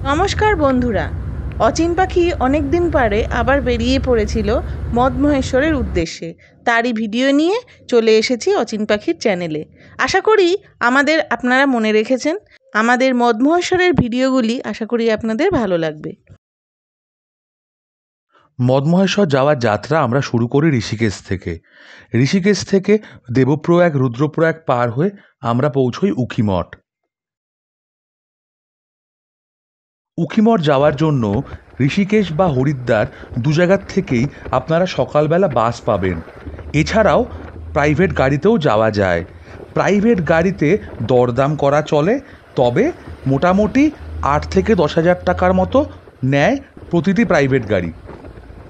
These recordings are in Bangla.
নমস্কার বন্ধুরা। অচিন পাখি অনেক দিন পরে আবার বেরিয়ে পড়েছিল মদমহেশ্বরের উদ্দেশ্যে। তারই ভিডিও নিয়ে চলে এসেছি অচিন পাখির চ্যানেলে। আশা করি আপনারা মনে রেখেছেন। আমাদের মদমহেশ্বরের ভিডিওগুলি আশা করি আপনাদের ভালো লাগবে। মদমহেশ্বর যাওয়ার যাত্রা আমরা শুরু করি ঋষিকেশ থেকে। ঋষিকেশ থেকে দেবপ্রয়াগ রুদ্রপ্রয়াগ পার হয়ে আমরা পৌঁছই উখিমঠ। উখিমঠ যাওয়ার জন্য ঋষিকেশ বা হরিদ্বার দু জায়গার থেকেই আপনারা সকালবেলা বাস পাবেন। এছাড়াও প্রাইভেট গাড়িতেও যাওয়া যায়। প্রাইভেট গাড়িতে দরদাম করা চলে, তবে মোটামুটি 8 থেকে 10,000 টাকার মতো নেয় প্রতিটি প্রাইভেট গাড়ি।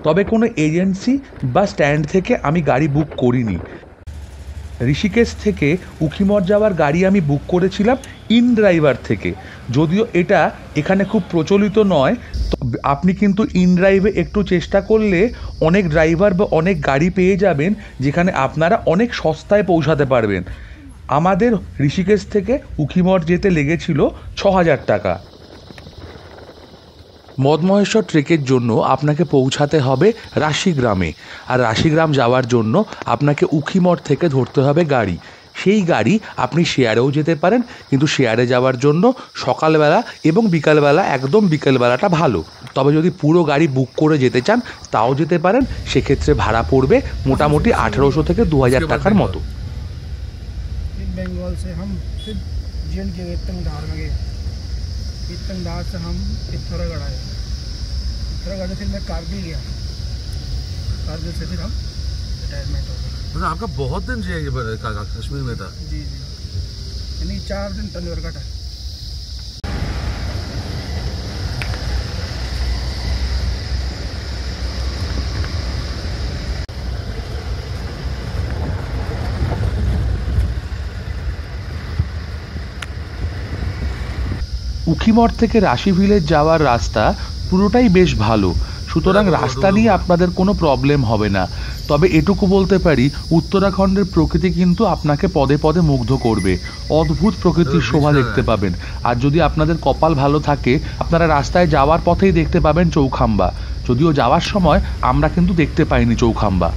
তবে কোনো এজেন্সি বা স্ট্যান্ড থেকে আমি গাড়ি বুক করিনি। ঋষিকেশ থেকে উখিমঠ যাওয়ার গাড়ি আমি বুক করেছিলাম ইন ড্রাইভার থেকে। যদিও এটা এখানে খুব প্রচলিত নয়, তো আপনি কিন্তু ইন ড্রাইভে একটু চেষ্টা করলে অনেক ড্রাইভার বা অনেক গাড়ি পেয়ে যাবেন, যেখানে আপনারা অনেক সস্তায় পৌঁছাতে পারবেন। আমাদের ঋষিকেশ থেকে উখিমঠ যেতে লেগেছিল 6,000 টাকা। মদমহেশ্বর ট্রেকের জন্য আপনাকে পৌঁছাতে হবে রাশিগ্রামে, আর রাশিগ্রাম যাওয়ার জন্য আপনাকে উখিমঠ থেকে ধরতে হবে গাড়ি। সেই গাড়ি আপনি শেয়ারেও যেতে পারেন, কিন্তু শেয়ারে যাওয়ার জন্য সকালবেলা এবং বিকালবেলা, একদম বিকালবেলাটা ভালো। তবে যদি পুরো গাড়ি বুক করে যেতে চান তাও যেতে পারেন। সেক্ষেত্রে ভাড়া পড়বে মোটামুটি 1800 থেকে 2000 টাকার মতো। बेंगल से हम फिर जीएन के तंगधार में गए। तंगधार से हम पिथौरागढ़ आए। पिथौरागढ़ फिर मैं कारगिल गया। कारगिल से फिर हम रिटायरमेंट हो गए। मतलब आपका बहुत दिन से कश्मीर में था? जी जी, यानी 4 दिन तंदूर कटा। উখিমঠ থেকে রাশি ভিলেজ যাওয়ার রাস্তা পুরোটাই বেশ ভালো, সুতরাং রাস্তা নিয়ে আপনাদের কোনো প্রবলেম হবে না। তবে এটুকু বলতে পারি, উত্তরাখণ্ডের প্রকৃতি কিন্তু আপনাকে পদে পদে মুগ্ধ করবে। অদ্ভুত প্রকৃতির শোভা দেখতে পাবেন। আর যদি আপনাদের কপাল ভালো থাকে, আপনারা রাস্তায় যাওয়ার পথেই দেখতে পাবেন চৌখাম্বা। যদিও যাওয়ার সময় আমরা কিন্তু দেখতে পাইনি চৌখাম্বা।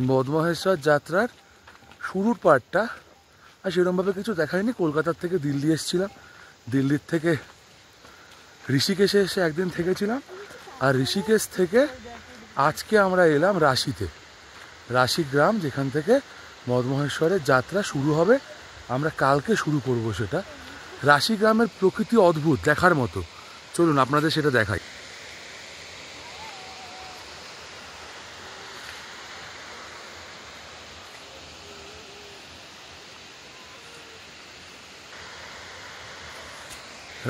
এই মদমহেশ্বর যাত্রার শুরুর পার্টটা আর সেরকমভাবে কিছু দেখায়নি। কলকাতার থেকে দিল্লি এসেছিলাম, দিল্লির থেকে ঋষিকেশে এসে একদিন থেকেছিলাম, আর ঋষিকেশ থেকে আজকে আমরা এলাম রাশিতে, রাশি গ্রাম, যেখান থেকে মদমহেশ্বরের যাত্রা শুরু হবে। আমরা কালকে শুরু করব সেটা। রাশি গ্রামের প্রকৃতি অদ্ভুত, দেখার মতো। চলুন আপনাদের সেটা দেখাই।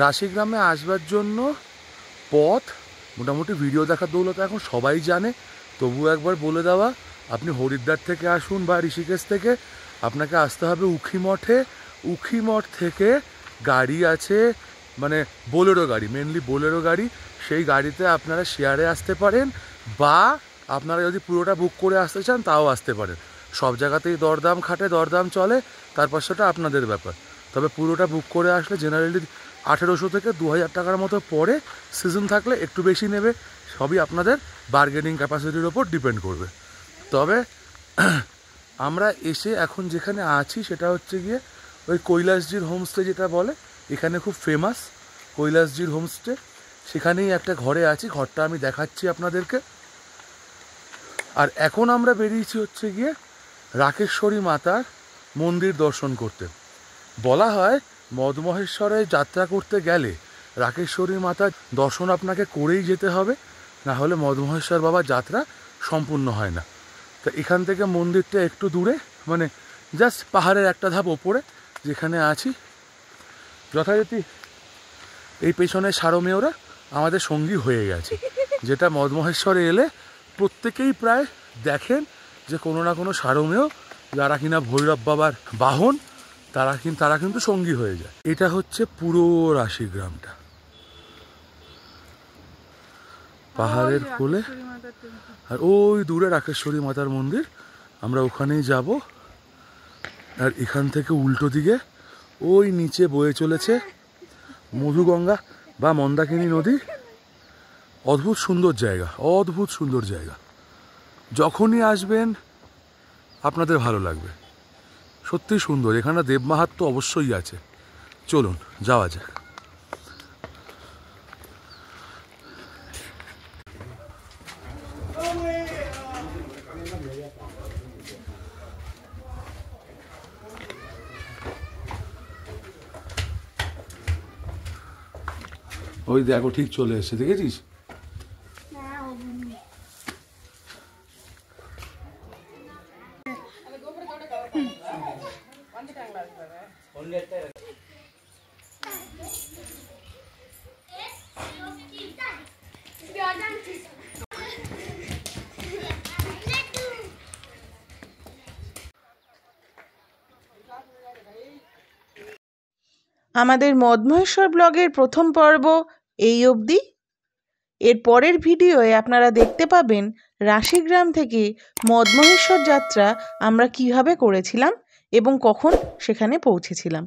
রাশি গ্রামে আসবার জন্য পথ মোটামুটি ভিডিও দেখার দৌলতে এখন সবাই জানে, তবুও একবার বলে দেওয়া, আপনি হরিদ্বার থেকে আসুন বা ঋষিকেশ থেকে, আপনাকে আসতে হবে উখিমঠে। উখিমঠ থেকে গাড়ি আছে, মানে বোলেরো গাড়ি, মেনলি বোলেরো গাড়ি, সেই গাড়িতে আপনারা শেয়ারে আসতে পারেন, বা আপনারা যদি পুরোটা বুক করে আসতে চান তাও আসতে পারেন। সব জায়গাতেই দরদাম খাটে, দরদাম চলে, তারপর সেটা আপনাদের ব্যাপার। তবে পুরোটা বুক করে আসলে জেনারেলি 1800 থেকে 2000 টাকার মতো পড়ে। সিজন থাকলে একটু বেশি নেবে, সবই আপনাদের বার্গেনিং ক্যাপাসিটির ওপর ডিপেন্ড করবে। তবে আমরা এসে এখন যেখানে আছি সেটা হচ্ছে গিয়ে ওই কৈলাসজির হোমস্টে যেটা বলে, এখানে খুব ফেমাস কৈলাসজির হোমস্টে। সেখানেই একটা ঘরে আছি, ঘরটা আমি দেখাচ্ছি আপনাদেরকে। আর এখন আমরা বেরিয়েছি হচ্ছে গিয়ে রাকেশ্বরী মাতার মন্দির দর্শন করতে। বলা হয় মদমহেশ্বরে যাত্রা করতে গেলে রাকেশ্বরী মাতার দর্শন আপনাকে করেই যেতে হবে, না হলে মদমহেশ্বর বাবার যাত্রা সম্পূর্ণ হয় না। তো এখান থেকে মন্দিরটা একটু দূরে, মানে জাস্ট পাহাড়ের একটা ধাপ ওপরে যেখানে আছি। যথারীতি এই পেছনে সারমেয়রা আমাদের সঙ্গী হয়ে গেছে, যেটা মদমহেশ্বরে এলে প্রত্যেকেই প্রায় দেখেন যে কোনো না কোনো সারমেয়, যারা কিনা ভৈরব বাবার বাহন, তারা কিন্তু সঙ্গী হয়ে যায়। এটা হচ্ছে পুরো রাশি গ্রামটা, পাহাড়ের কোলে, আর ওই দূরে রাকেশ্বরী মাতার মন্দির, আমরা ওখানেই যাব। আর এখান থেকে উল্টো দিকে ওই নিচে বয়ে চলেছে মধুগঙ্গা বা মন্দাকিনী নদী। অদ্ভুত সুন্দর জায়গা, অদ্ভুত সুন্দর জায়গা। যখনই আসবেন আপনাদের ভালো লাগবে, সত্যি সুন্দর। এখানে দেব মাহাত্ম্য অবশ্যই আছে। চলুন যাওয়া যাক। ওই দেখো ঠিক চলে এসেছে, দেখেছিস? আমাদের মদমহেশ্বর ব্লগের প্রথম পর্ব এই অবধি। এর পরের ভিডিওয়ে আপনারা দেখতে পাবেন রাশিগ্রাম থেকে মদমহেশ্বর যাত্রা আমরা কিভাবে করেছিলাম এবং কখন সেখানে পৌঁছেছিলাম।